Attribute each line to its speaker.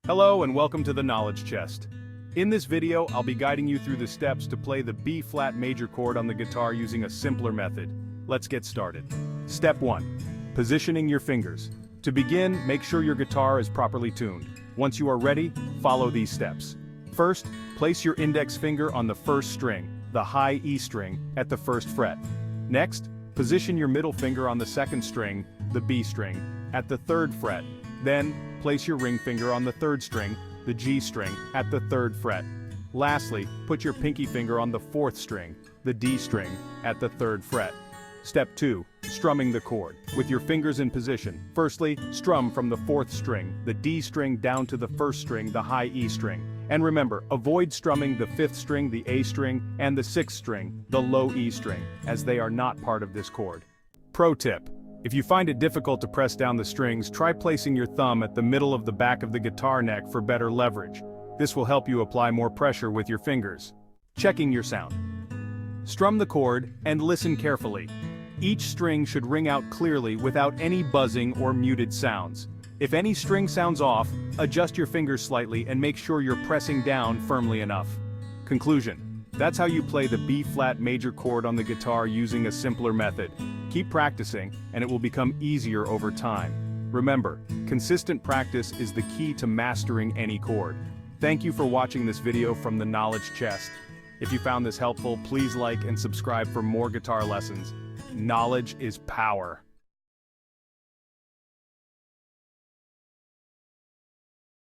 Speaker 1: Hello and welcome to the Knowledge Chest. In this video, I'll be guiding you through the steps to play the B-flat major chord on the guitar using a simpler method. Let's get started. Step 1. Positioning your fingers. To begin, make sure your guitar is properly tuned. Once you are ready, follow these steps. First, place your index finger on the first string, the high E string, at the first fret. Next, position your middle finger on the second string, the B string, at the third fret. Then, place your ring finger on the third string, the G string, at the third fret. Lastly, put your pinky finger on the fourth string, the D string, at the third fret. Step 2. Strumming the chord. With your fingers in position, firstly, strum from the fourth string, the D string down to the first string, the high E string. And remember, avoid strumming the fifth string, the A string, and the sixth string, the low E string, as they are not part of this chord. Pro tip. If you find it difficult to press down the strings, try placing your thumb at the middle of the back of the guitar neck for better leverage. This will help you apply more pressure with your fingers. Checking your sound. Strum the chord and listen carefully. Each string should ring out clearly without any buzzing or muted sounds. If any string sounds off, adjust your fingers slightly and make sure you're pressing down firmly enough. Conclusion. That's how you play the B-flat major chord on the guitar using a simpler method. Keep practicing, and it will become easier over time. Remember, consistent practice is the key to mastering any chord. Thank you for watching this video from the Knowledge Chest. If you found this helpful, please like and subscribe for more guitar lessons. Knowledge is power.